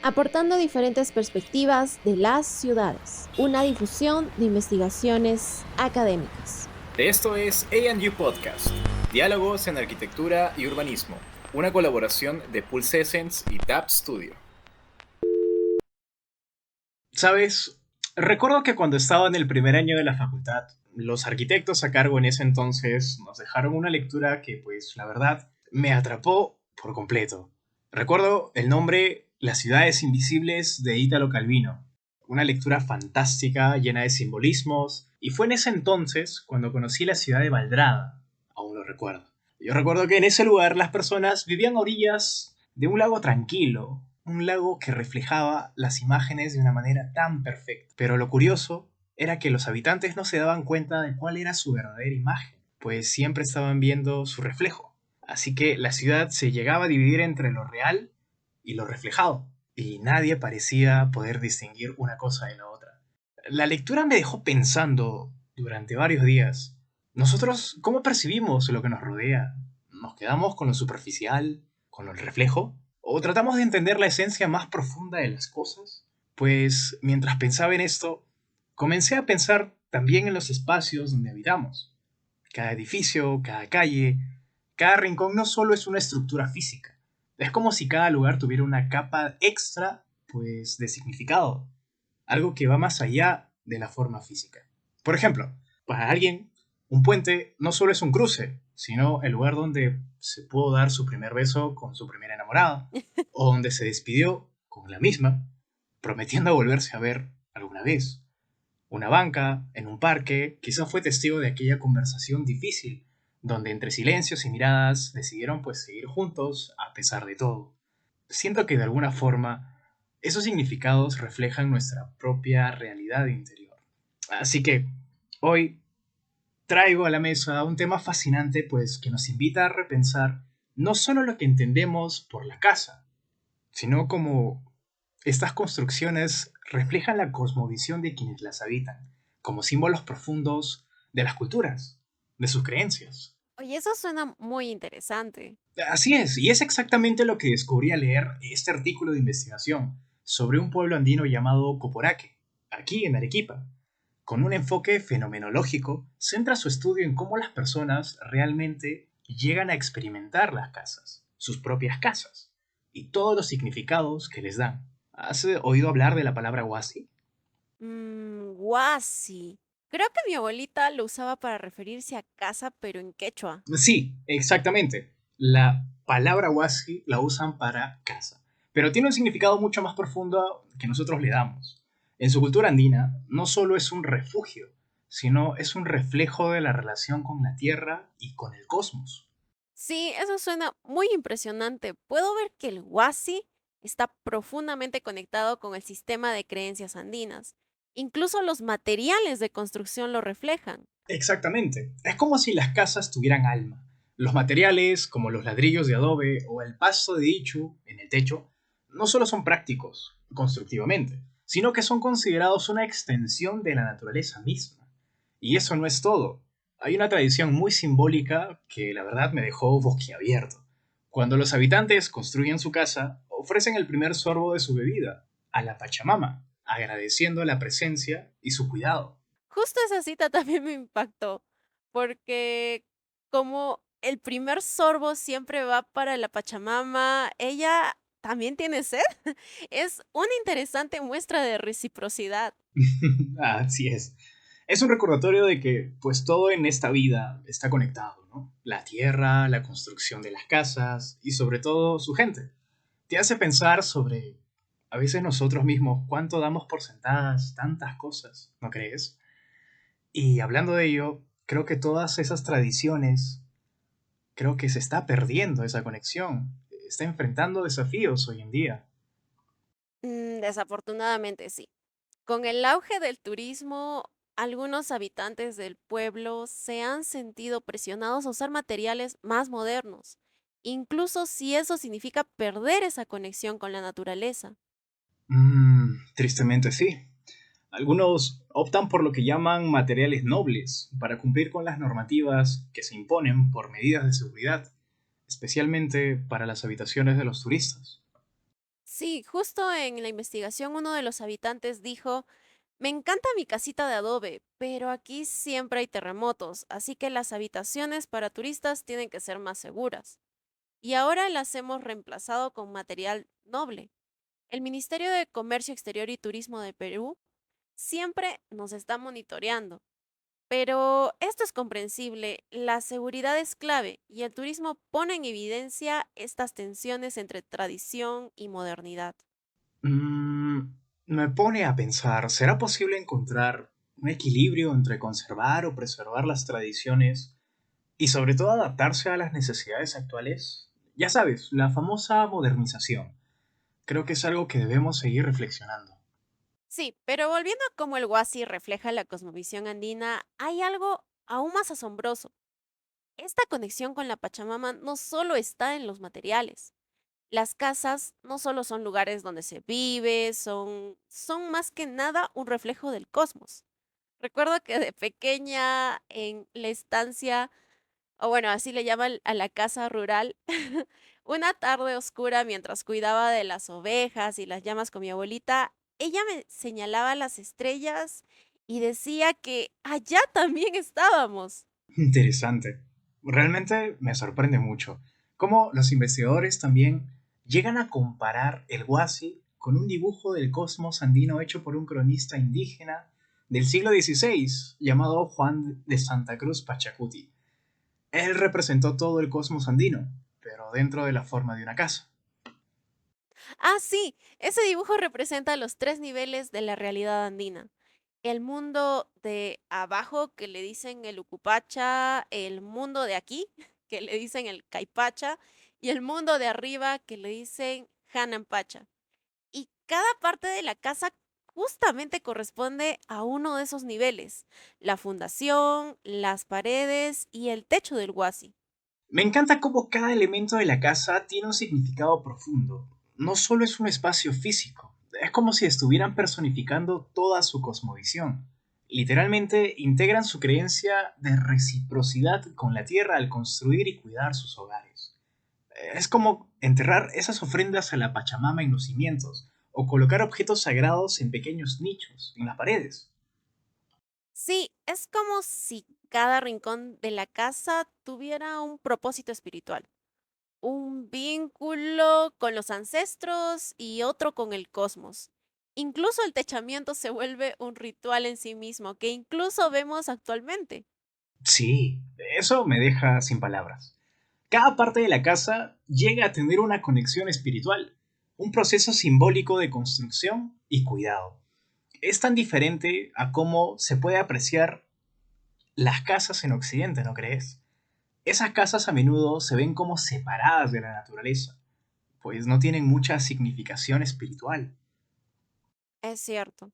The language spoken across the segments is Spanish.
aportando diferentes perspectivas de las ciudades, una difusión de investigaciones académicas. Esto es A&U Podcast, Diálogos en Arquitectura y Urbanismo, una colaboración de Pulse Essence y Tap Studio. ¿Sabes? Recuerdo que cuando estaba en el primer año de la facultad, los arquitectos a cargo en ese entonces nos dejaron una lectura que, pues, la verdad, me atrapó por completo. Recuerdo el nombre Las ciudades invisibles de Italo Calvino, una lectura fantástica, llena de simbolismos, y fue en ese entonces cuando conocí la ciudad de Valdrada, aún lo recuerdo. Yo recuerdo que en ese lugar las personas vivían a orillas de un lago tranquilo, un lago que reflejaba las imágenes de una manera tan perfecta. Pero lo curioso era que los habitantes no se daban cuenta de cuál era su verdadera imagen, pues siempre estaban viendo su reflejo. Así que la ciudad se llegaba a dividir entre lo real y lo reflejado, y nadie parecía poder distinguir una cosa de la otra. La lectura me dejó pensando durante varios días. ¿Nosotros cómo percibimos lo que nos rodea? ¿Nos quedamos con lo superficial, con el reflejo? ¿O tratamos de entender la esencia más profunda de las cosas? Pues mientras pensaba en esto, comencé a pensar también en los espacios donde habitamos. Cada edificio, cada calle, cada rincón no solo es una estructura física. Es como si cada lugar tuviera una capa extra, pues, de significado. Algo que va más allá de la forma física. Por ejemplo, para alguien, un puente no solo es un cruce, sino el lugar donde se pudo dar su primer beso con su primera enamorada, o donde se despidió con la misma, prometiendo volverse a ver alguna vez. Una banca, en un parque, quizás fue testigo de aquella conversación difícil, donde entre silencios y miradas decidieron pues seguir juntos a pesar de todo. Siento que de alguna forma esos significados reflejan nuestra propia realidad interior. Así que hoy traigo a la mesa un tema fascinante pues que nos invita a repensar no solo lo que entendemos por la casa, sino cómo estas construcciones reflejan la cosmovisión de quienes las habitan, como símbolos profundos de las culturas, de sus creencias. Oye, eso suena muy interesante. Así es, y es exactamente lo que descubrí al leer este artículo de investigación sobre un pueblo andino llamado Coporaque, aquí en Arequipa. Con un enfoque fenomenológico, centra su estudio en cómo las personas realmente llegan a experimentar las casas, sus propias casas, y todos los significados que les dan. ¿Has oído hablar de la palabra huasi? Guasi. Creo que mi abuelita lo usaba para referirse a casa, pero en quechua. Sí, exactamente. La palabra huasi la usan para casa, pero tiene un significado mucho más profundo que nosotros le damos. En su cultura andina, no solo es un refugio, sino es un reflejo de la relación con la tierra y con el cosmos. Sí, eso suena muy impresionante. Puedo ver que el Huasi está profundamente conectado con el sistema de creencias andinas. Incluso los materiales de construcción lo reflejan. Exactamente. Es como si las casas tuvieran alma. Los materiales, como los ladrillos de adobe o el pasto de ichu en el techo, no solo son prácticos constructivamente, sino que son considerados una extensión de la naturaleza misma. Y eso no es todo. Hay una tradición muy simbólica que la verdad me dejó boquiabierto. Cuando los habitantes construyen su casa, ofrecen el primer sorbo de su bebida a la Pachamama, agradeciendo la presencia y su cuidado. Justo esa cita también me impactó, porque como el primer sorbo siempre va para la Pachamama, ella también tiene sed. Es una interesante muestra de reciprocidad. Así es. Es un recordatorio de que, pues todo en esta vida está conectado, ¿no? La tierra, la construcción de las casas y sobre todo su gente. Te hace pensar sobre, a veces nosotros mismos, cuánto damos por sentadas tantas cosas, ¿no crees? Y hablando de ello, creo que todas esas tradiciones, creo que se está perdiendo esa conexión. Está enfrentando desafíos hoy en día. Desafortunadamente sí. Con el auge del turismo, algunos habitantes del pueblo se han sentido presionados a usar materiales más modernos, incluso si eso significa perder esa conexión con la naturaleza. Tristemente sí. Algunos optan por lo que llaman materiales nobles para cumplir con las normativas que se imponen por medidas de seguridad, especialmente para las habitaciones de los turistas. Sí, justo en la investigación uno de los habitantes dijo, me encanta mi casita de adobe, pero aquí siempre hay terremotos, así que las habitaciones para turistas tienen que ser más seguras. Y ahora las hemos reemplazado con material noble. El Ministerio de Comercio Exterior y Turismo de Perú siempre nos está monitoreando. Pero esto es comprensible, la seguridad es clave y el turismo pone en evidencia estas tensiones entre tradición y modernidad. Mm, Me pone a pensar, ¿será posible encontrar un equilibrio entre conservar o preservar las tradiciones y sobre todo adaptarse a las necesidades actuales? Ya sabes, la famosa modernización. Creo que es algo que debemos seguir reflexionando. Sí, pero volviendo a cómo el Huasi refleja la cosmovisión andina, hay algo aún más asombroso. Esta conexión con la Pachamama no solo está en los materiales. Las casas no solo son lugares donde se vive, son más que nada un reflejo del cosmos. Recuerdo que de pequeña en la estancia, o bueno, así le llaman a la casa rural, una tarde oscura mientras cuidaba de las ovejas y las llamas con mi abuelita, ella me señalaba las estrellas y decía que allá también estábamos. Interesante. Realmente me sorprende mucho cómo los investigadores también llegan a comparar el Huasi con un dibujo del cosmos andino hecho por un cronista indígena del siglo XVI llamado Juan de Santa Cruz Pachacuti. Él representó todo el cosmos andino, pero dentro de la forma de una casa. Ah, sí, ese dibujo representa los tres niveles de la realidad andina. El mundo de abajo, que le dicen el Ucupacha, el mundo de aquí, que le dicen el Caipacha, y el mundo de arriba, que le dicen Hanampacha. Y cada parte de la casa justamente corresponde a uno de esos niveles, la fundación, las paredes y el techo del huasi. Me encanta cómo cada elemento de la casa tiene un significado profundo. No solo es un espacio físico, es como si estuvieran personificando toda su cosmovisión. Literalmente integran su creencia de reciprocidad con la tierra al construir y cuidar sus hogares. Es como enterrar esas ofrendas a la Pachamama en los cimientos o colocar objetos sagrados en pequeños nichos en las paredes. Sí, es como si cada rincón de la casa tuviera un propósito espiritual, un vínculo con los ancestros y otro con el cosmos. Incluso el techamiento se vuelve un ritual en sí mismo, que incluso vemos actualmente. Sí, eso me deja sin palabras. Cada parte de la casa llega a tener una conexión espiritual, un proceso simbólico de construcción y cuidado. Es tan diferente a cómo se puede apreciar las casas en Occidente, ¿no crees? Esas casas a menudo se ven como separadas de la naturaleza, pues no tienen mucha significación espiritual. Es cierto.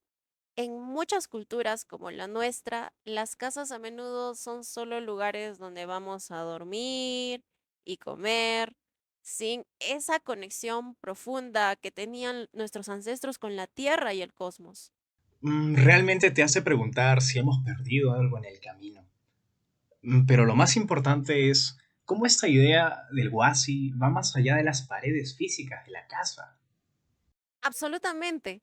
En muchas culturas como la nuestra, las casas a menudo son solo lugares donde vamos a dormir y comer, sin esa conexión profunda que tenían nuestros ancestros con la tierra y el cosmos. Realmente te hace preguntar si hemos perdido algo en el camino. Pero lo más importante es cómo esta idea del Wasi va más allá de las paredes físicas de la casa. Absolutamente.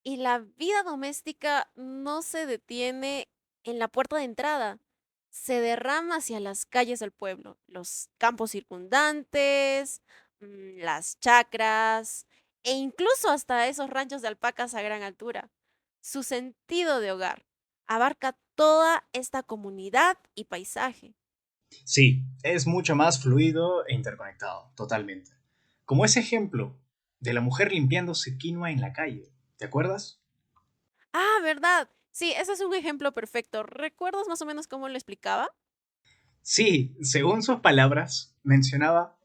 Y la vida doméstica no se detiene en la puerta de entrada, se derrama hacia las calles del pueblo, los campos circundantes, las chacras e incluso hasta esos ranchos de alpacas a gran altura. Su sentido de hogar abarca toda esta comunidad y paisaje. Sí, es mucho más fluido e interconectado, totalmente. Como ese ejemplo de la mujer limpiándose quinoa en la calle, ¿te acuerdas? Ah, ¿verdad? Sí, ese es un ejemplo perfecto. ¿Recuerdas más o menos cómo lo explicaba? Sí, según sus palabras, mencionaba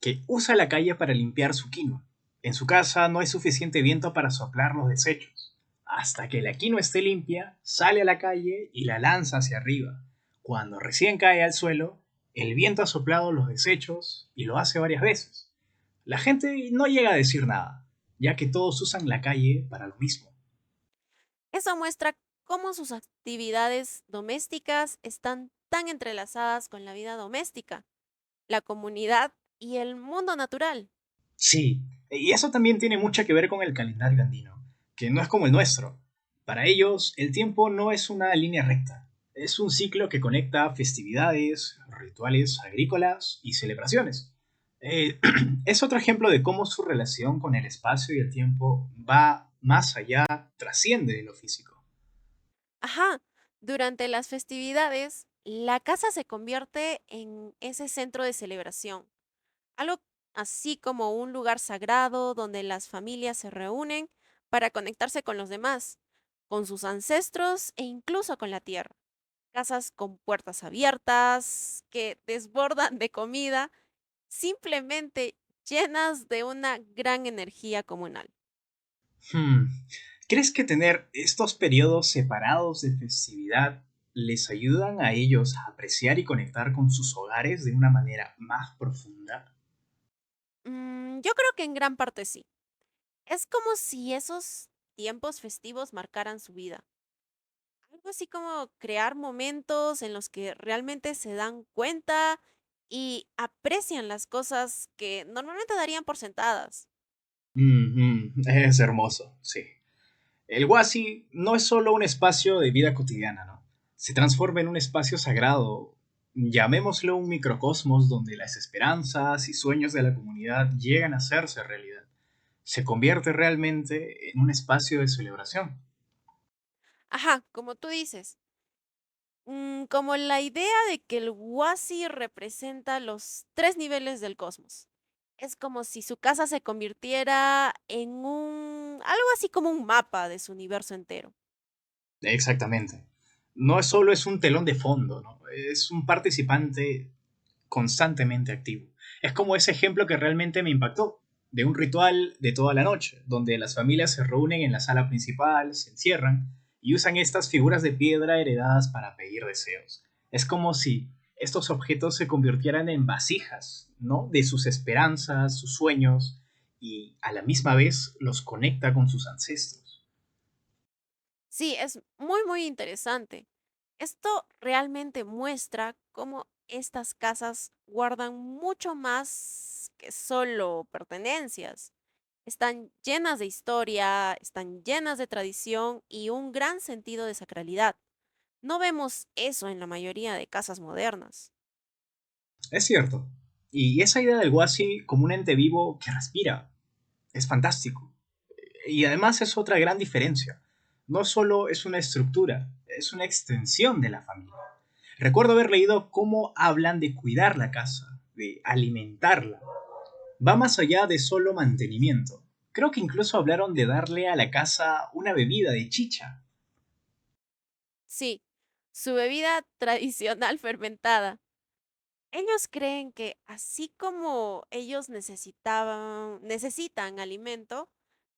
que usa la calle para limpiar su quinoa. En su casa no hay suficiente viento para soplar los desechos. Hasta que la quinoa esté limpia, sale a la calle y la lanza hacia arriba. Cuando recién cae al suelo, el viento ha soplado los desechos y lo hace varias veces. La gente no llega a decir nada, ya que todos usan la calle para lo mismo. Eso muestra cómo sus actividades domésticas están tan entrelazadas con la vida doméstica, la comunidad y el mundo natural. Sí, Y eso también tiene mucho que ver con el calendario andino, que no es como el nuestro. Para ellos, el tiempo no es una línea recta, es un ciclo que conecta festividades, rituales agrícolas y celebraciones. Eh, es otro ejemplo de cómo su relación con el espacio y el tiempo va más allá, trasciende de lo físico. Ajá, durante las festividades, la casa se convierte en ese centro de celebración, algo así como un lugar sagrado donde las familias se reúnen para conectarse con los demás, con sus ancestros e incluso con la tierra. Casas con puertas abiertas, que desbordan de comida, simplemente llenas de una gran energía comunal. Hmm. ¿Crees que tener estos periodos separados de festividad les ayudan a ellos a apreciar y conectar con sus hogares de una manera más profunda? Yo creo que en gran parte sí. Es como si esos tiempos festivos marcaran su vida. Algo así como crear momentos en los que realmente se dan cuenta y aprecian las cosas que normalmente darían por sentadas. Es hermoso, sí. El Wasi no es solo un espacio de vida cotidiana, ¿no? Se transforma en un espacio sagrado, llamémoslo un microcosmos donde las esperanzas y sueños de la comunidad llegan a hacerse realidad. Se convierte realmente en un espacio de celebración. Ajá, como tú dices, como la idea de que el Wasi representa los tres niveles del cosmos. Es como si su casa se convirtiera en algo así como un mapa de su universo entero. Exactamente. No es solo es un telón de fondo, ¿no? Es un participante constantemente activo. Es como ese ejemplo que realmente me impactó, de un ritual de toda la noche, donde las familias se reúnen en la sala principal, se encierran y usan estas figuras de piedra heredadas para pedir deseos. Es como si estos objetos se convirtieran en vasijas, ¿no? De sus esperanzas, sus sueños, y a la misma vez los conecta con sus ancestros. Sí, es muy, muy interesante. Esto realmente muestra cómo estas casas guardan mucho más que solo pertenencias. Están llenas de historia, están llenas de tradición y un gran sentido de sacralidad. No vemos eso en la mayoría de casas modernas. Es cierto. Y esa idea del Wasi como un ente vivo que respira es fantástico. Y además es otra gran diferencia. No solo es una estructura, es una extensión de la familia. Recuerdo haber leído cómo hablan de cuidar la casa, de alimentarla. Va más allá de solo mantenimiento. Creo que incluso hablaron de darle a la casa una bebida de chicha. Sí, su bebida tradicional fermentada. Ellos creen que así como ellos necesitan alimento,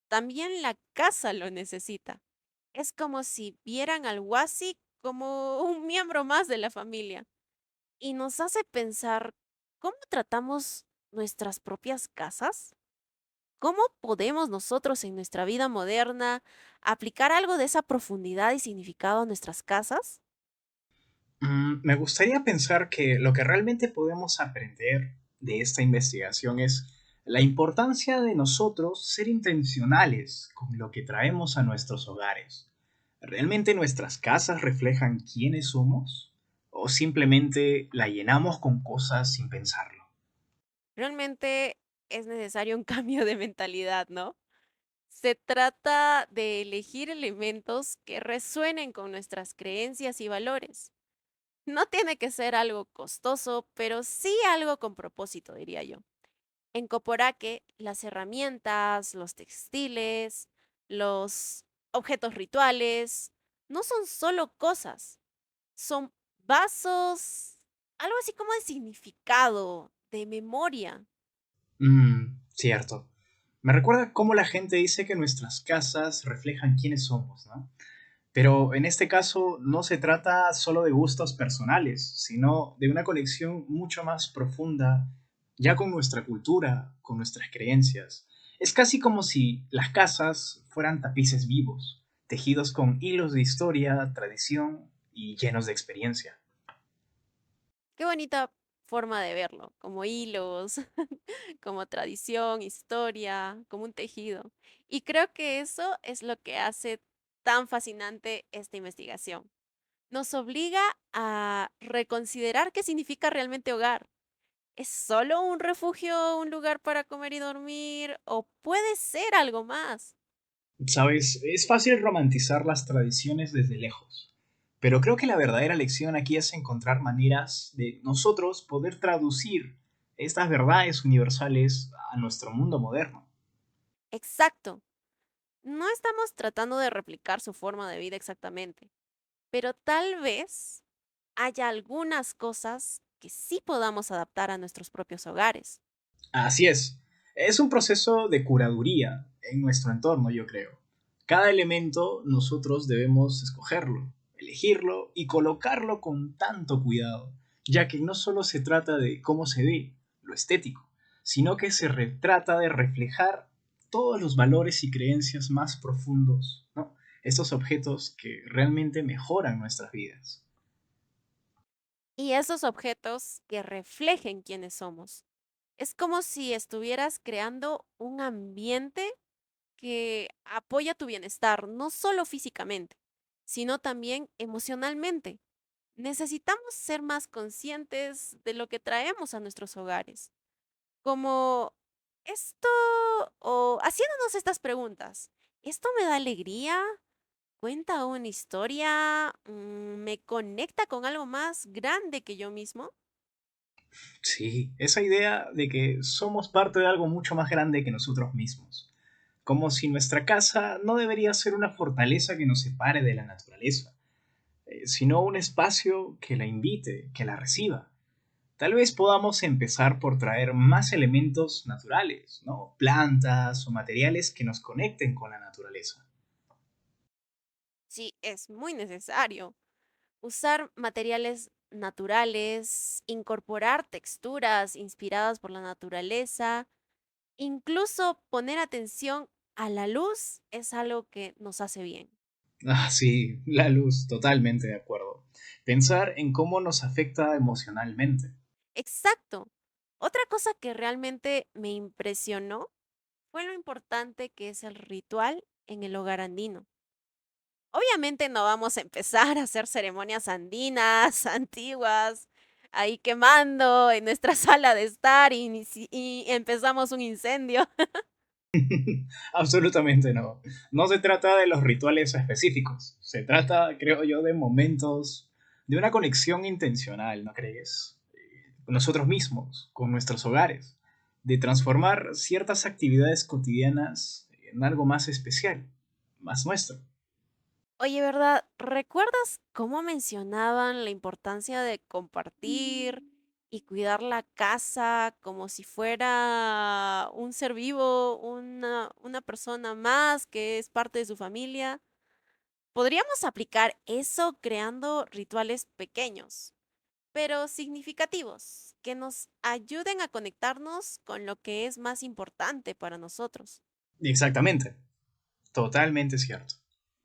también la casa lo necesita. Es como si vieran al Wasi como un miembro más de la familia y nos hace pensar cómo tratamos nuestras propias casas. ¿Cómo podemos nosotros en nuestra vida moderna aplicar algo de esa profundidad y significado a nuestras casas? Me gustaría pensar que lo que realmente podemos aprender de esta investigación es la importancia de nosotros ser intencionales con lo que traemos a nuestros hogares. ¿Realmente nuestras casas reflejan quiénes somos? ¿O simplemente la llenamos con cosas sin pensarlo? Realmente es necesario un cambio de mentalidad, ¿no? Se trata de elegir elementos que resuenen con nuestras creencias y valores. No tiene que ser algo costoso, pero sí algo con propósito, diría yo. En Coporaque, las herramientas, los textiles, los objetos rituales, no son solo cosas, son vasos, algo así como de significado, de memoria. Cierto. Me recuerda cómo la gente dice que nuestras casas reflejan quiénes somos, ¿no? Pero en este caso no se trata solo de gustos personales, sino de una conexión mucho más profunda, ya con nuestra cultura, con nuestras creencias. Es casi como si las casas fueran tapices vivos, tejidos con hilos de historia, tradición y llenos de experiencia. Qué bonita forma de verlo, como hilos, como tradición, historia, como un tejido. Y creo que eso es lo que hace tan fascinante esta investigación. Nos obliga a reconsiderar qué significa realmente hogar. ¿Es solo un refugio, un lugar para comer y dormir? ¿O puede ser algo más? Sabes, es fácil romantizar las tradiciones desde lejos, pero creo que la verdadera lección aquí es encontrar maneras de nosotros poder traducir estas verdades universales a nuestro mundo moderno. Exacto. No estamos tratando de replicar su forma de vida exactamente, pero tal vez haya algunas cosas que sí podamos adaptar a nuestros propios hogares. Así es un proceso de curaduría en nuestro entorno, yo creo. Cada elemento nosotros debemos escogerlo, elegirlo y colocarlo con tanto cuidado, ya que no solo se trata de cómo se ve, lo estético, sino que trata de reflejar todos los valores y creencias más profundos, ¿no? Estos objetos que realmente mejoran nuestras vidas. Y esos objetos que reflejen quiénes somos. Es como si estuvieras creando un ambiente que apoya tu bienestar, no solo físicamente, sino también emocionalmente. Necesitamos ser más conscientes de lo que traemos a nuestros hogares, como esto o haciéndonos estas preguntas. ¿Esto me da alegría? ¿Cuenta una historia? ¿Me conecta con algo más grande que yo mismo? Sí, esa idea de que somos parte de algo mucho más grande que nosotros mismos. Como si nuestra casa no debería ser una fortaleza que nos separe de la naturaleza, sino un espacio que la invite, que la reciba. Tal vez podamos empezar por traer más elementos naturales, ¿no? Plantas o materiales que nos conecten con la naturaleza. Sí, es muy necesario. Usar materiales naturales, incorporar texturas inspiradas por la naturaleza, incluso poner atención a la luz es algo que nos hace bien. Ah, sí, la luz, totalmente de acuerdo. Pensar en cómo nos afecta emocionalmente. Exacto. Otra cosa que realmente me impresionó fue lo importante que es el ritual en el hogar andino. Obviamente no vamos a empezar a hacer ceremonias andinas, antiguas, ahí quemando en nuestra sala de estar y empezamos un incendio. Absolutamente no. No se trata de los rituales específicos. Se trata, creo yo, de momentos de una conexión intencional, ¿no crees? Con nosotros mismos, con nuestros hogares. De transformar ciertas actividades cotidianas en algo más especial, más nuestro. Oye, ¿verdad? ¿Recuerdas cómo mencionaban la importancia de compartir y cuidar la casa como si fuera un ser vivo, una persona más que es parte de su familia? Podríamos aplicar eso creando rituales pequeños, pero significativos, que nos ayuden a conectarnos con lo que es más importante para nosotros. Exactamente, totalmente cierto.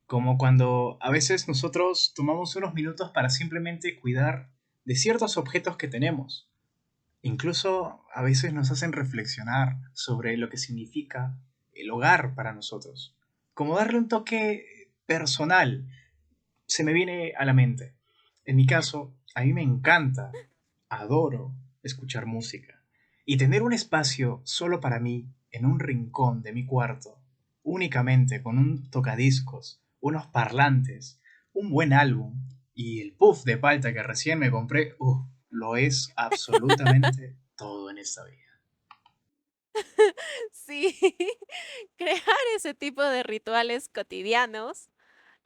Como cuando a veces nosotros tomamos unos minutos para simplemente cuidar de ciertos objetos que tenemos. Incluso a veces nos hacen reflexionar sobre lo que significa el hogar para nosotros. Como darle un toque personal, se me viene a la mente. En mi caso, a mí me encanta, adoro escuchar música. Y tener un espacio solo para mí, en un rincón de mi cuarto, únicamente con un tocadiscos, unos parlantes, un buen álbum y el puff de palta que recién me compré, lo es absolutamente todo en esta vida. Sí, crear ese tipo de rituales cotidianos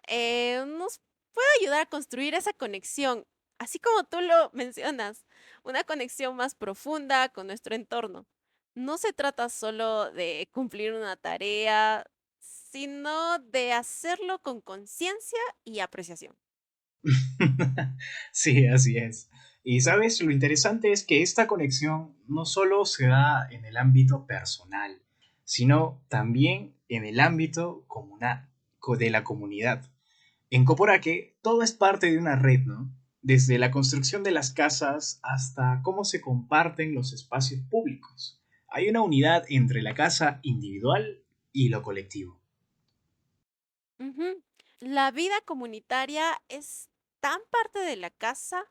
nos puede ayudar a construir esa conexión, así como tú lo mencionas, una conexión más profunda con nuestro entorno. No se trata solo de cumplir una tarea, sino de hacerlo con conciencia y apreciación. Sí, así es. Y sabes, lo interesante es que esta conexión no solo se da en el ámbito personal, sino también en el ámbito comunal, de la comunidad. En Coporaque todo es parte de una red, ¿no? desde la construcción de las casas hasta cómo se comparten los espacios públicos. Hay una unidad entre la casa individual y lo colectivo. Ujú. La vida comunitaria es tan parte de la casa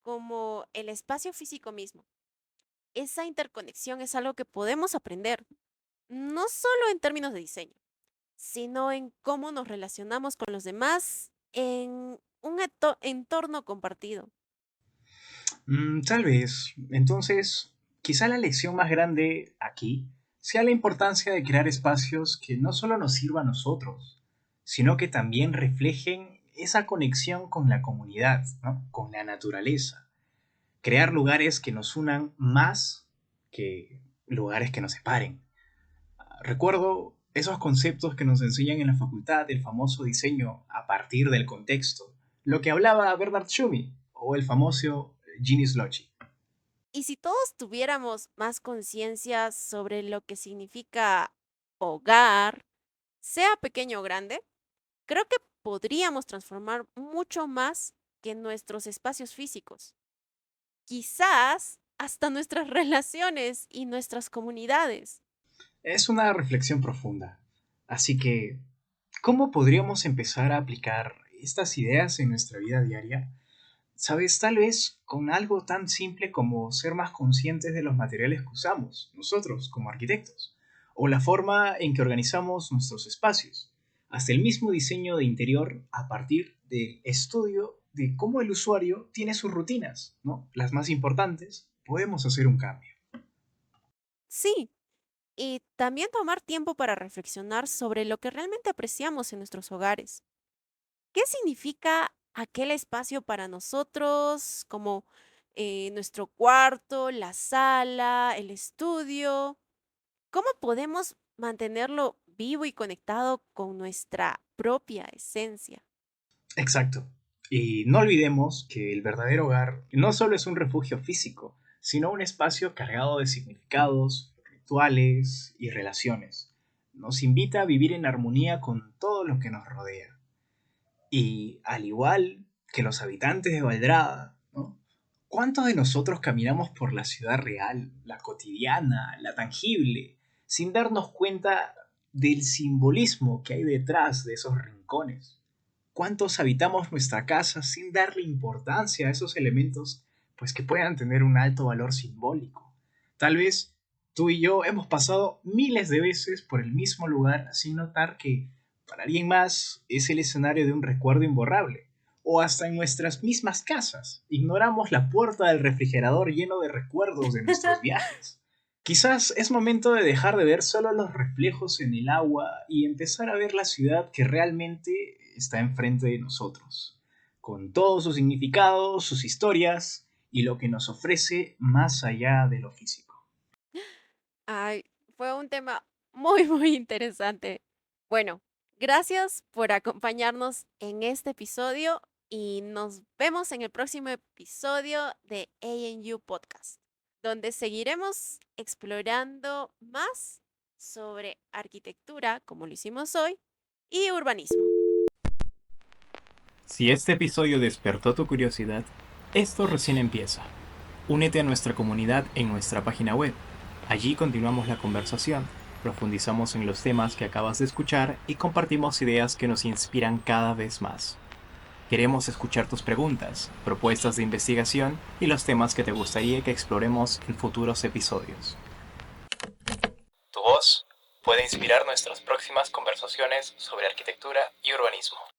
como el espacio físico mismo. Esa interconexión es algo que podemos aprender, no solo en términos de diseño, sino en cómo nos relacionamos con los demás en un entorno compartido. Tal vez. Entonces, quizá la lección más grande aquí sea la importancia de crear espacios que no solo nos sirvan a nosotros, sino que también reflejen esa conexión con la comunidad, ¿no? Con la naturaleza. Crear lugares que nos unan más que lugares que nos separen. Recuerdo esos conceptos que nos enseñan en la facultad del famoso diseño a partir del contexto, lo que hablaba Bernard Tschumi o el famoso Gini Slochi. Y si todos tuviéramos más conciencia sobre lo que significa hogar, sea pequeño o grande, creo que podríamos transformar mucho más que nuestros espacios físicos. Quizás hasta nuestras relaciones y nuestras comunidades. Es una reflexión profunda. Así que, ¿cómo podríamos empezar a aplicar estas ideas en nuestra vida diaria? Sabes, tal vez con algo tan simple como ser más conscientes de los materiales que usamos, nosotros como arquitectos, o la forma en que organizamos nuestros espacios, hasta el mismo diseño de interior a partir del estudio de cómo el usuario tiene sus rutinas, ¿no? Las más importantes, podemos hacer un cambio. Sí, y también tomar tiempo para reflexionar sobre lo que realmente apreciamos en nuestros hogares. ¿Qué significa aquel espacio para nosotros, como nuestro cuarto, la sala, el estudio? ¿Cómo podemos mantenerlo vivo y conectado con nuestra propia esencia? Exacto. Y no olvidemos que el verdadero hogar no solo es un refugio físico, sino un espacio cargado de significados, rituales y relaciones. Nos invita a vivir en armonía con todo lo que nos rodea. Y al igual que los habitantes de Valdrada, ¿no? ¿Cuántos de nosotros caminamos por la ciudad real, la cotidiana, la tangible, sin darnos cuenta del simbolismo que hay detrás de esos rincones? ¿Cuántos habitamos nuestra casa sin darle importancia a esos elementos, pues que puedan tener un alto valor simbólico? Tal vez tú y yo hemos pasado miles de veces por el mismo lugar sin notar que para alguien más es el escenario de un recuerdo imborrable. O hasta en nuestras mismas casas. Ignoramos la puerta del refrigerador lleno de recuerdos de nuestros viajes. Quizás es momento de dejar de ver solo los reflejos en el agua y empezar a ver la ciudad que realmente está enfrente de nosotros, con todos sus significados, sus historias y lo que nos ofrece más allá de lo físico. Ay, fue un tema muy, muy interesante. Bueno, gracias por acompañarnos en este episodio y nos vemos en el próximo episodio de ANU Podcast, donde seguiremos explorando más sobre arquitectura, como lo hicimos hoy, y urbanismo. Si este episodio despertó tu curiosidad, esto recién empieza. Únete a nuestra comunidad en nuestra página web. Allí continuamos la conversación, profundizamos en los temas que acabas de escuchar y compartimos ideas que nos inspiran cada vez más. Queremos escuchar tus preguntas, propuestas de investigación y los temas que te gustaría que exploremos en futuros episodios. Tu voz puede inspirar nuestras próximas conversaciones sobre arquitectura y urbanismo.